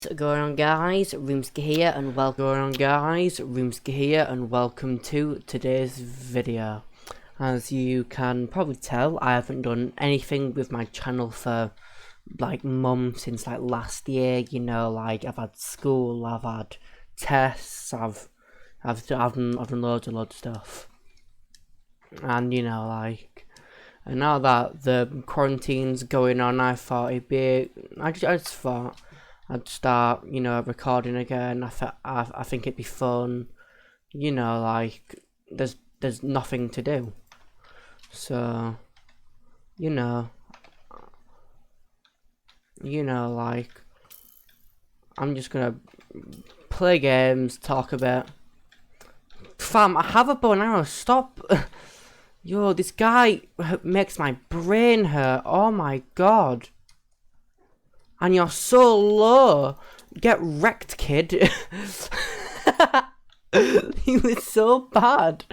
What's going on, guys? Roomski here and welcome to today's video. As you can probably tell, I haven't done anything with my channel for like months, since like last year. You know, like I've had school, I've had tests, I've done loads of stuff, and you know, like, and now that the quarantine's going on, I thought I just thought I'd start, you know, recording again. I think it'd be fun. You know, like there's nothing to do, so you know, like I'm just gonna play games, talk a bit. Fam, I have a bow and arrow. Stop. Yo, this guy makes my brain hurt. Oh my god. And you're so low. Get wrecked, kid. He was so bad.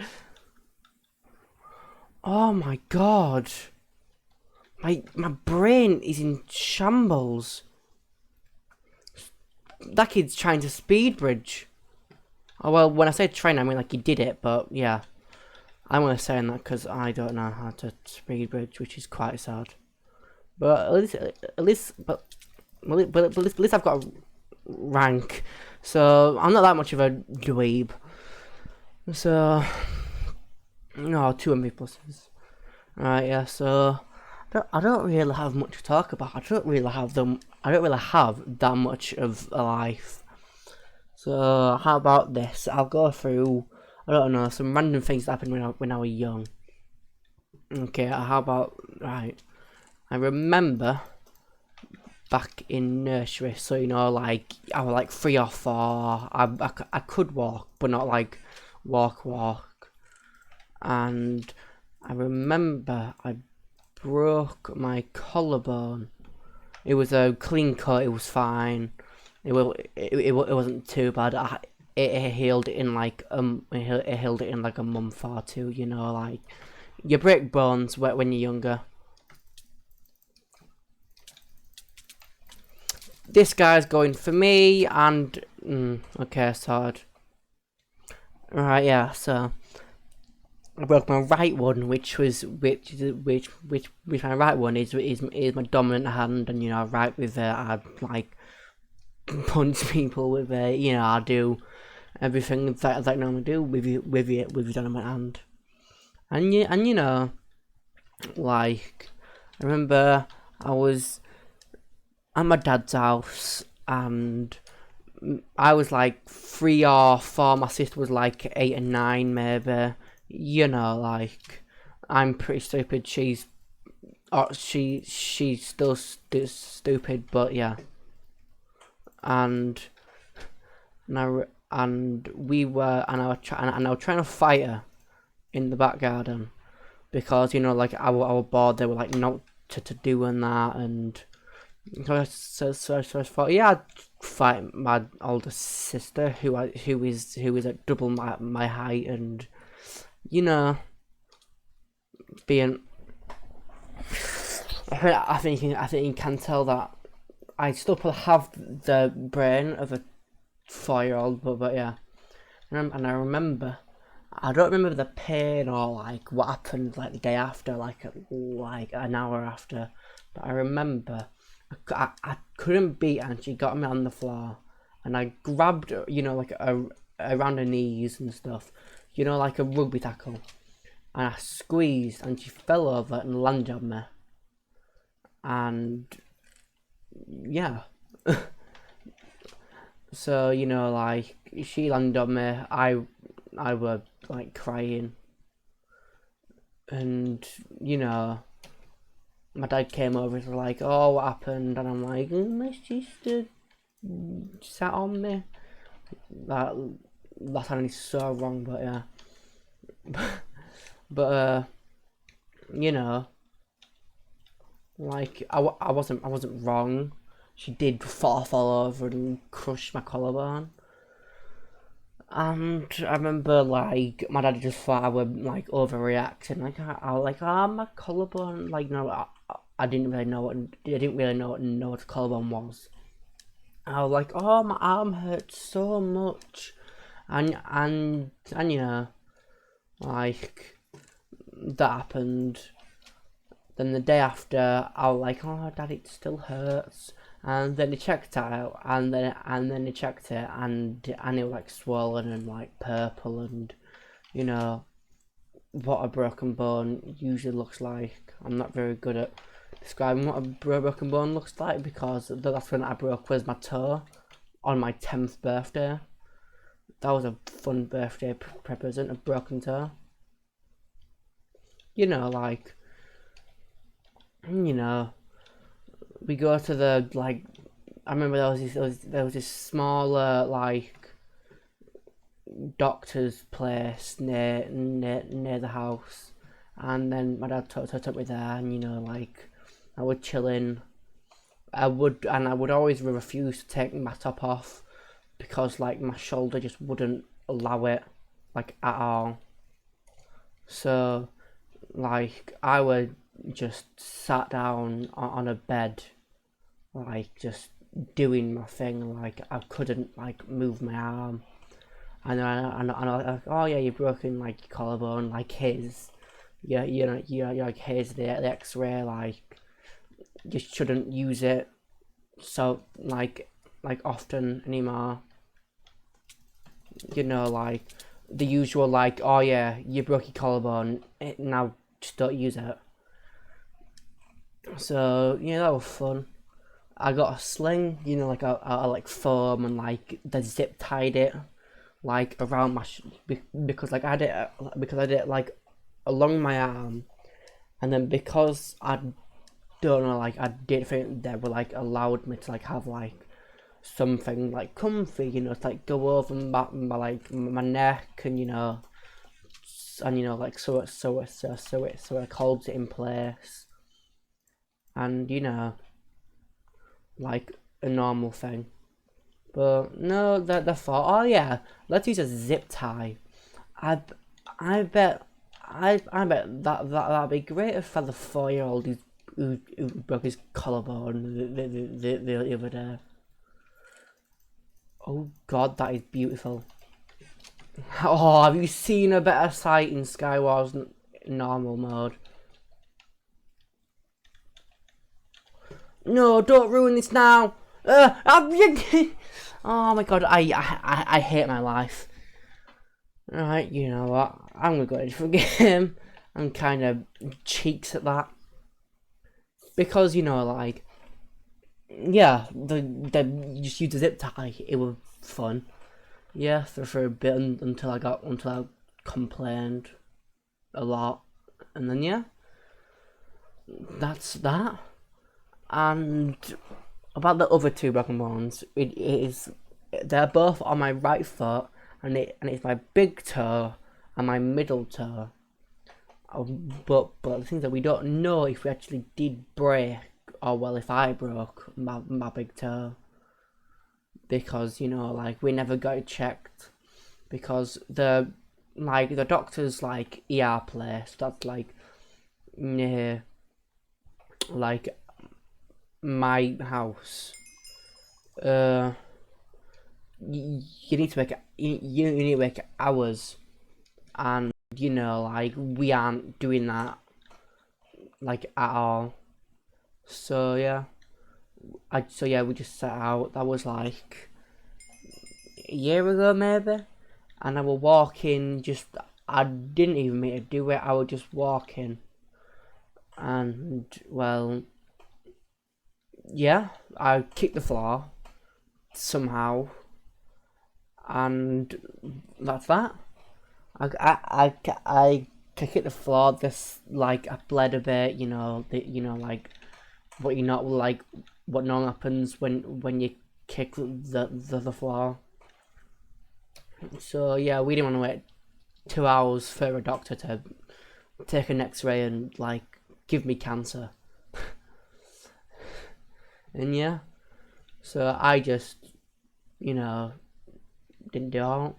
Oh my god. My brain is in shambles. That kid's trying to speed bridge. Oh well, when I say trying, I mean like he did it, but yeah. I'm only saying that because I don't know how to speed bridge, which is quite sad. But at least I've got a rank, so I'm not that much of a dweeb. So, no, 200 pluses. Right, yeah. So, I don't really have much to talk about. I don't really have that much of a life. So, how about this? I'll go through, I don't know, some random things that happened when I was young. Okay, how about, right? I remember back in nursery, so you know, like I was like 3 or 4. I could walk, but not like walk. And I remember I broke my collarbone. It was a clean cut. It was fine. It wasn't too bad. It healed in like it healed it in like a month or two. You know, like you break bones when you're younger. This guy's going for me, and okay, sorted. Right, yeah. So I broke my right one, which my right one is my dominant hand, and you know, right with it, I like punch people with it. You know, I do everything that I normally do with your dominant hand, and you know, like I remember I was at my dad's house, and I was like 3 or 4. My sister was like 8 and 9, maybe. You know, like I'm pretty stupid. She's still stupid, but yeah. And I was trying to fight her in the back garden, because you know, like I was bored. They were like not to do and that, and so I thought, yeah, I'd fight my older sister, who is at double my height, and you know, being. I think you can tell that I still probably have the brain of a 4-year-old, but yeah, and I remember. I don't remember the pain or like what happened like the day after, like an hour after, but I remember I couldn't beat her, and she got me on the floor, and I grabbed her, you know, like around her knees and stuff, you know, like a rugby tackle, and I squeezed, and she fell over and landed on me, and yeah. So you know, like she landed on me, I were like crying, and you know, my dad came over and was like, "Oh, what happened?" And I'm like, "My sister sat on me." That sounded so wrong, but yeah. But you know, like I wasn't wrong. She did fall over and crush my collarbone. And I remember, like, my dad just thought I was like overreacting. Like, I was like, my collarbone. Like, no, I didn't really know what a collarbone was. I was like, oh, my arm hurts so much, and you know, like that happened. Then the day after, I was like, oh, Dad, it still hurts. And then he checked it out, and then he checked it, and it was like swollen and like purple, and you know what a broken bone usually looks like. I'm not very good at describing what a broken bone looks like, because the last one I broke was my toe on my 10th birthday. That was a fun birthday present, a broken toe. You know, like, you know, we go to the, like, I remember there was this smaller, like, doctor's place near the house, and then my dad took me there, and you know, like, I would chill in. I would always refuse to take my top off, because like my shoulder just wouldn't allow it, like, at all. So like I would just sat down on a bed, like just doing my thing, like I couldn't like move my arm. And I like, oh yeah, you've broken like your collarbone, like his, yeah, you're like here's the X-ray, like you shouldn't use it so like often anymore. You know, like the usual, like, oh yeah, you broke your collarbone, now just don't use it. So yeah, that was fun. I got a sling, you know, like I like foam, and like the zip tied it like around my because like because I did it like along my arm, and then because I don't know, like I didn't think they were like allowed me to like have like something like comfy, you know, to like go over my like my neck, and you know, and you know, like so it holds it in place, and you know, like a normal thing. But no, they thought, oh yeah, let's use a zip tie. I I bet I bet that'd be great for the 4-year-old who broke his collarbone the other day. Oh God, that is beautiful. Oh, have you seen a better sight in Skywars normal mode? No, don't ruin this now. Oh my God, I hate my life. Right, you know what? I'm gonna go into a game. I'm kind of cheeks at that, because you know, like, yeah, the you just use a zip tie. It was fun. Yeah, for a bit, until I complained a lot, and then yeah, that's that. And about the other two broken bones, it is they're both on my right foot, and it's my big toe and my middle toe. But the thing is that we don't know if we actually did break, or well, if I broke my big toe, because you know, like, we never got it checked, because the doctor's like ER place that's like near like my house. Uh, you need to make you need to make hours, and you know, like, we aren't doing that like at all. So yeah, we just set out. That was like a year ago maybe, and I was walking. Just I didn't even mean to do it. I was just walking, and well, yeah, I kicked the floor somehow, and that's that. I kicked the floor. This, like, I bled a bit. You know, like what, you know, like what normally happens when you kick the floor. So yeah, we didn't want to wait 2 hours for a doctor to take an X-ray and like give me cancer. And yeah, so I just, you know, didn't do all.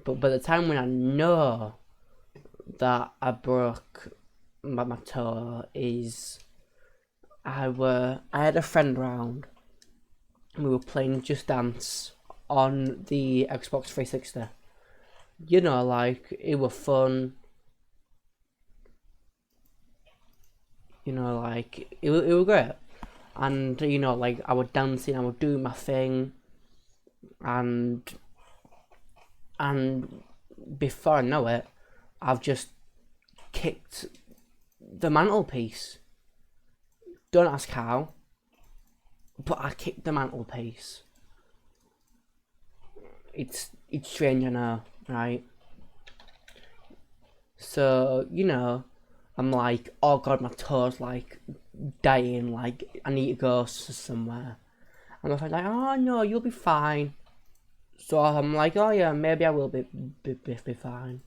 But by the time when I know that I broke my toe is, I had a friend round, we were playing Just Dance on the Xbox 360. You know, like, it was fun. You know, like, it was great. And, you know, like, I was dancing, I was doing my thing. And before I know it, I've just kicked the mantelpiece. Don't ask how, but I kicked the mantelpiece. It's strange, I know, right? So, you know, I'm like, oh god, my toe's like dying, like I need to go somewhere. And my friend's like, oh no, you'll be fine. So I'm like, oh yeah, maybe I will be fine.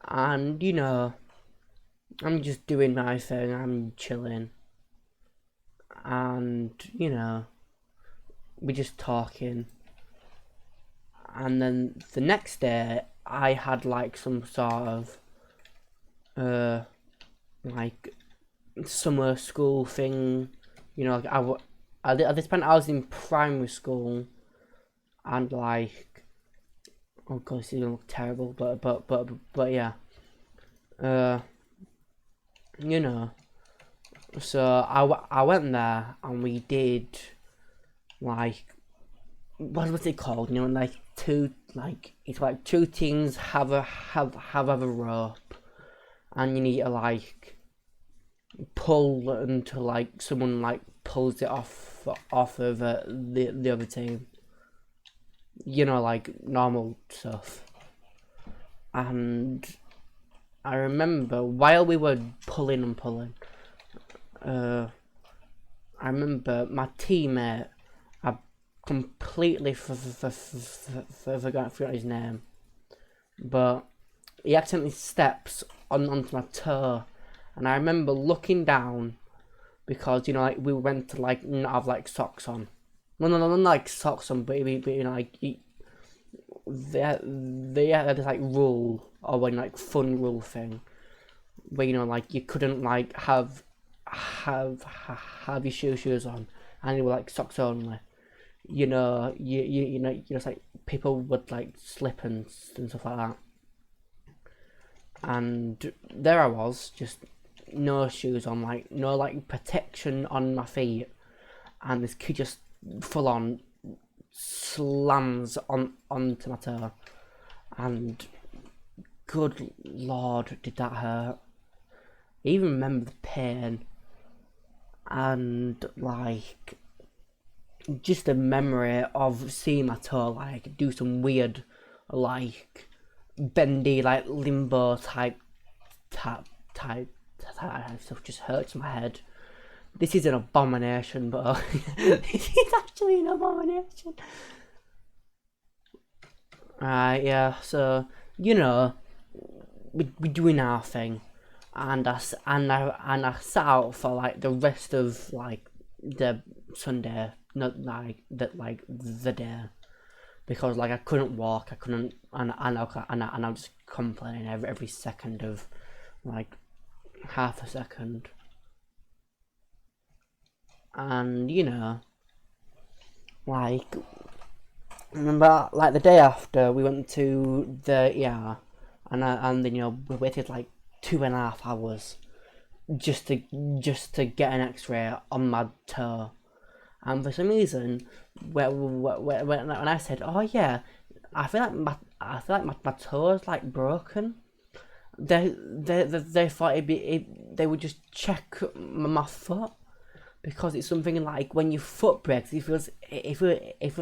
And you know, I'm just doing my thing, I'm chilling. And you know, we're just talking. And then the next day, I had like some sort of like summer school thing. You know, like at this point I was in primary school, and like, oh god, this is gonna look terrible, but yeah, you know. So I went there and we did like, what's it called? You know, like it's like two teams have a rope, and you need to like pull until like someone like pulls it off of the other team. You know, like normal stuff. And I remember while we were pulling, I remember my teammate, I completely forgot his name, but he accidentally steps onto my toe, and I remember looking down because, you know, like we went to like not have like socks on. No, not like socks on, but you know, like they had this like rule, or when like fun rule thing, where, you know, like you couldn't like have your shoes on, and they were like socks only. You know, you know, just like people would like slip and stuff like that. And there I was, just no shoes on, like no like protection on my feet, and this kid just full on slams onto my toe, and good lord, did that hurt. I even remember the pain, and like just the memory of seeing my toe like do some weird like bendy like limbo type stuff just hurts my head. This is an abomination, but this is actually an abomination. Yeah, so, you know, we're doing our thing, and I sat out for like the rest of like the Sunday, not like that, like the day, because like I couldn't walk, I couldn't, and I was just complaining every second of like half a second. And you know, like, remember like the day after we went to the and then, you know, we waited like 2.5 hours just to get an X-ray on my toe. And for some reason, when I said, "Oh yeah, I feel like my toe is like broken," they thought they would just check my foot, because it's something like when your foot breaks, it feels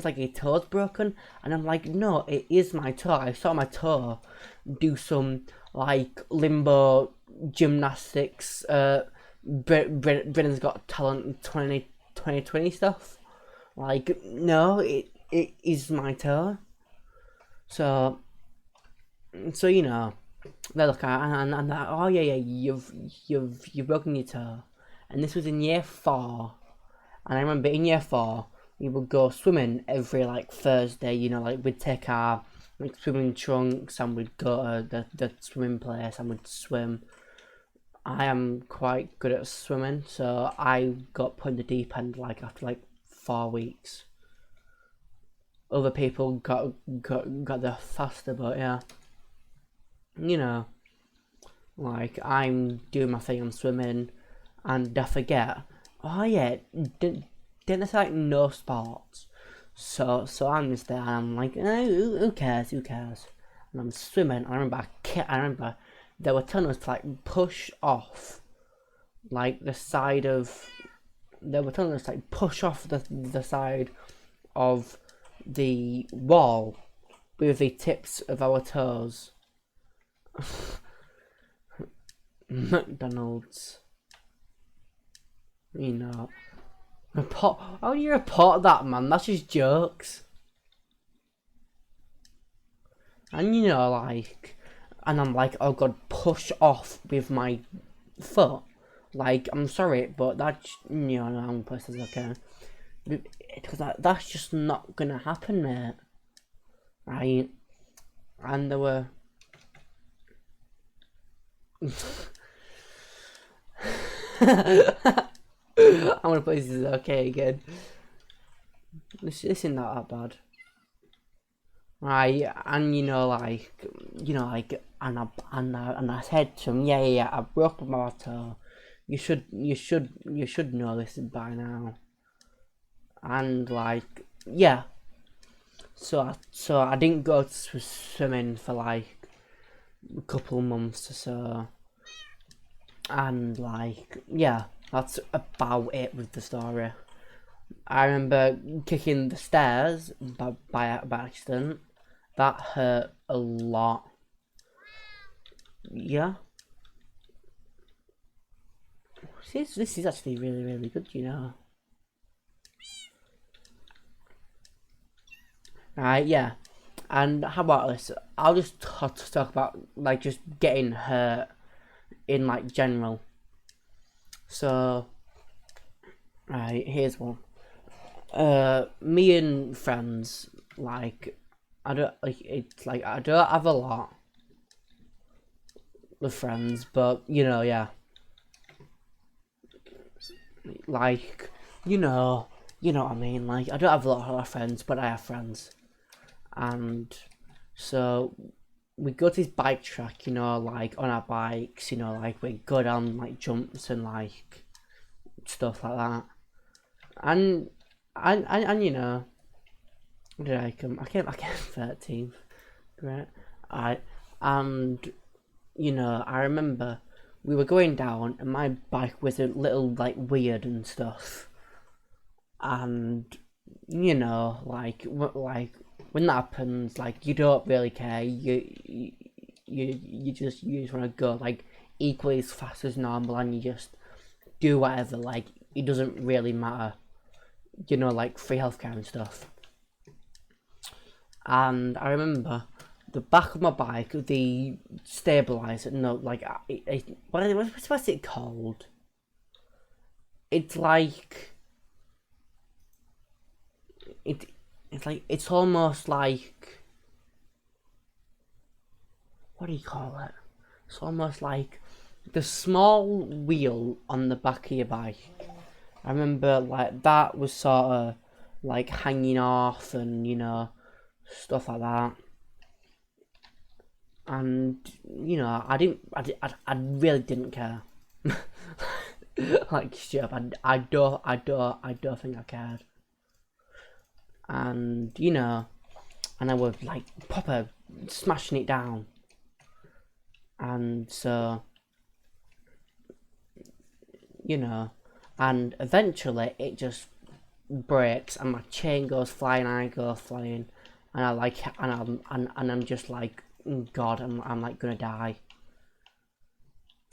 like your toe's broken, and I'm like, no, it is my toe. I saw my toe do some like limbo gymnastics. Brennan's Got Talent 2020 stuff. Like, no, it is my toe. So you know, they look at it and they're, oh yeah, you've broken your toe. And this was in year 4, and I remember in year 4 we would go swimming every like Thursday. You know, like we'd take our like swimming trunks and we'd go to the swimming place and we'd swim. I am quite good at swimming, so I got put in the deep end like after like 4 weeks. other people got there faster, but yeah, you know, like I'm doing my thing, I'm swimming, and I forget. Oh yeah, didn't they say like no sports? So I'm just there, and I'm like, who cares? Who cares? And I'm swimming. I remember there were tunnels to like push off, like the side of. There were tunnels to like push off the side of the wall with the tips of our toes. McDonald's. You know. Report. How do you report that, man? That's just jokes. And you know, like. And I'm like, oh god, push off with my foot. Like, I'm sorry, but that's. You know, I'm personally okay. Because that's just not gonna happen, mate. Right? And there were. How many places is okay again? This isn't that bad. Right, and you know, like, and I said to him, yeah, I broke my toe. You should know this by now. And like, yeah. So I didn't go to swimming for like a couple of months or so. And like, yeah, that's about it with the story. I remember kicking the stairs by accident. That hurt a lot. Yeah. This is actually really, really good, you know. Right, yeah. And how about this? I'll just talk about like just getting hurt in like general. So, right, here's one. Me and friends, like, I don't like it's like I don't have a lot of friends, but you know, yeah, like you know what I mean. Like, I don't have a lot of friends, but I have friends, and so we go to this bike track, you know, like on our bikes, you know, like we go down like jumps and like stuff like that, and you know, did I come? I came 13th, right? And you know, I remember we were going down, and my bike was a little like weird and stuff, and you know, like when that happens, like you don't really care. You just want to go like equally as fast as normal, and you just do whatever. Like it doesn't really matter. You know, like free healthcare and stuff. And I remember the back of my bike, the stabilizer. No, like what's it called? It's like it's like it's almost like what do you call it? It's almost like the small wheel on the back of your bike. I remember like that was sort of like hanging off and you know stuff like that. And you know I really didn't care. Like straight up, I don't think I cared. And you know, and I was like proper smashing it down. And so you know, and eventually it just breaks and my chain goes flying and I go flying and I like and I'm just like god I'm like gonna die.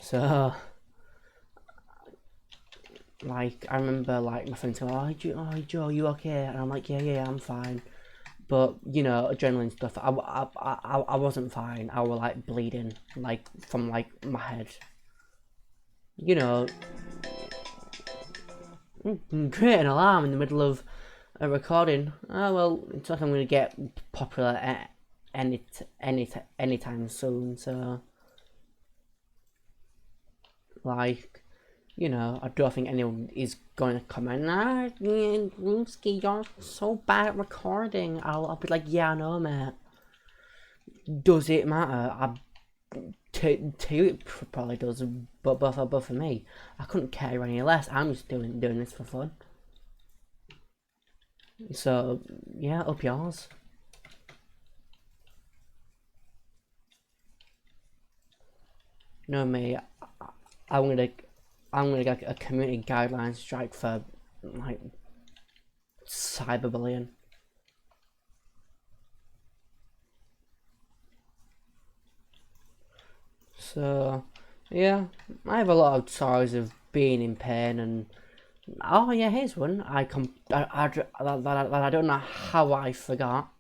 So like I remember like my friends go, oh Joe, you okay? And I'm like yeah I'm fine, but you know adrenaline stuff, I wasn't fine. I was like bleeding like from like my head, you know. Create an alarm in the middle of a recording. Oh well, it's like I'm gonna get popular anytime soon. So, like, you know, I don't think anyone is going to comment, ah, Ruski, you're so bad at recording. I'll be like, yeah, I know, mate. Does it matter? To you it probably does, but for me, I couldn't care any less. I'm just doing this for fun. So yeah, up yours. No me, I'm gonna get a community guidelines strike for like cyberbullying. So yeah, I have a lot of stories of being in pain, and oh yeah, here's one. I don't know how I forgot,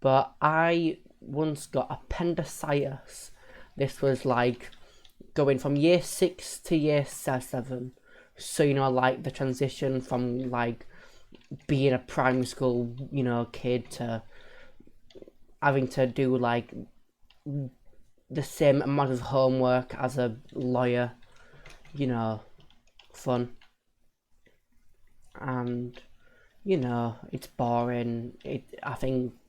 but I once got appendicitis. This was like going from year 6 to year 7. So you know, like the transition from like being a primary school, you know, kid to having to do like the same amount of homework as a lawyer, you know, fun. And you know, it's boring.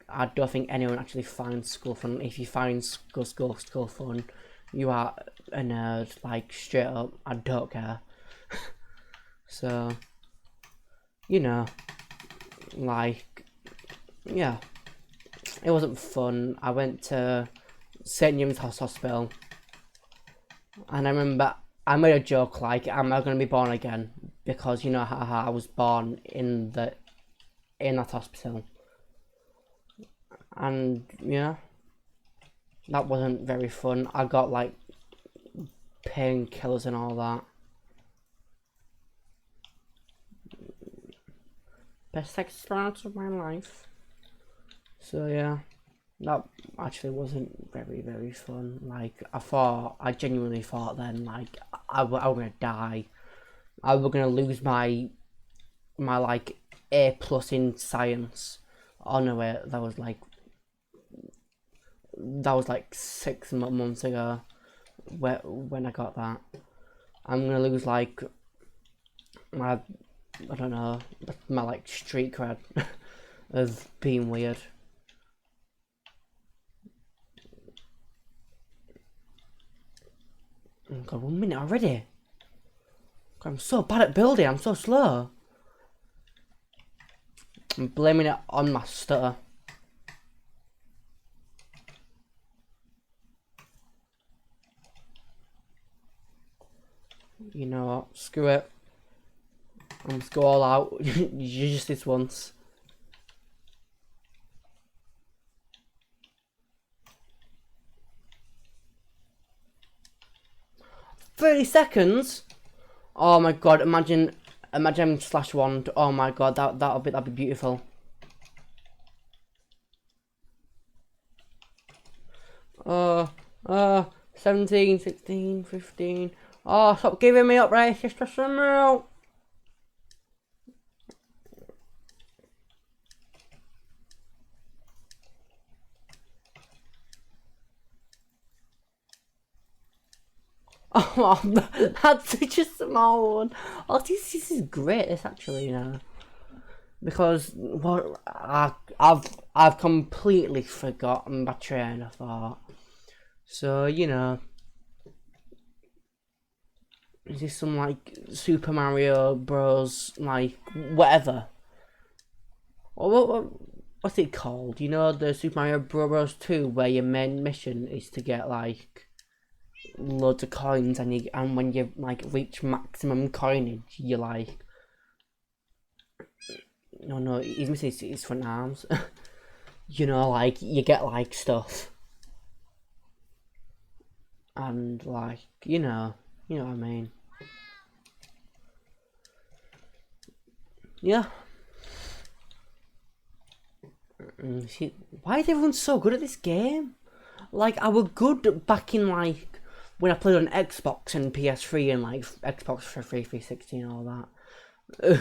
I don't think anyone actually finds school fun. If you find school fun, you are a nerd, like straight up. I don't care. So, you know, like, yeah, it wasn't fun. I went to St. James Hospital, and I remember I made a joke like, "Am I going to be born again?" Because you know how I was born in that hospital, and yeah, that wasn't very fun. I got like painkillers and all that. Best experience of my life. So yeah, that actually wasn't very fun. Like I genuinely thought then like I was gonna die. I was gonna lose my like A+ in science. Oh no wait, that was like 6 months ago when I got that. I'm gonna lose like my, I don't know, my like street cred of being weird. Oh god, 1 minute already. God, I'm so bad at building, I'm so slow. I'm blaming it on my stutter. You know what, screw it. I'm just go all out. You just this once. 30 seconds? Oh my god, imagine /1. Oh my god, that'd be beautiful. 17, 16, 15. Oh, stop giving me up, Ray. Just a out. Oh, that's such a small one. Oh, this is great. This actually, you know, because what I've completely forgotten my train of thought. So you know, is this some like Super Mario Bros. Like whatever? What's it called? You know, the Super Mario Bros. 2, where your main mission is to get like loads of coins, and when you like reach maximum coinage, you like, no, he's missing his front arms. You know, like you get like stuff, and like you know what I mean. Yeah. See, why is everyone so good at this game? Like I was good back in like when I played on Xbox and PS3 and like Xbox for 360 and all that.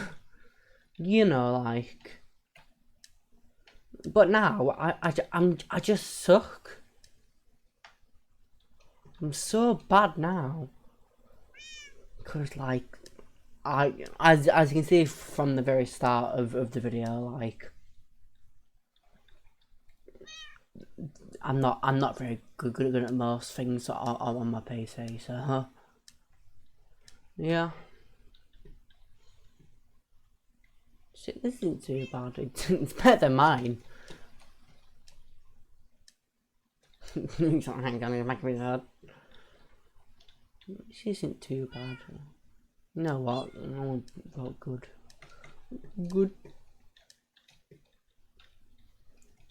You know, like. But now I just suck. I'm so bad now. Cause like as you can see from the very start of the video, like I'm not very good at most things on my PC, so yeah. Shit, this isn't too bad. It's better than mine. Hang on, it's making me hard. This isn't too bad. You know what? I want to vote good. Good.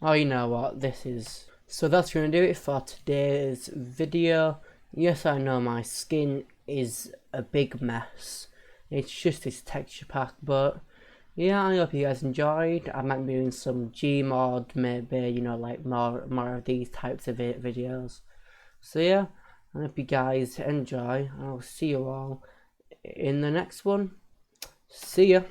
Oh, you know what? This is. So that's going to do it for today's video. Yes, I know my skin is a big mess. It's just this texture pack, but yeah, I hope you guys enjoyed. I might be doing some Gmod, maybe, you know, like more of these types of videos. So yeah, I hope you guys enjoy. I'll see you all in the next one. See ya.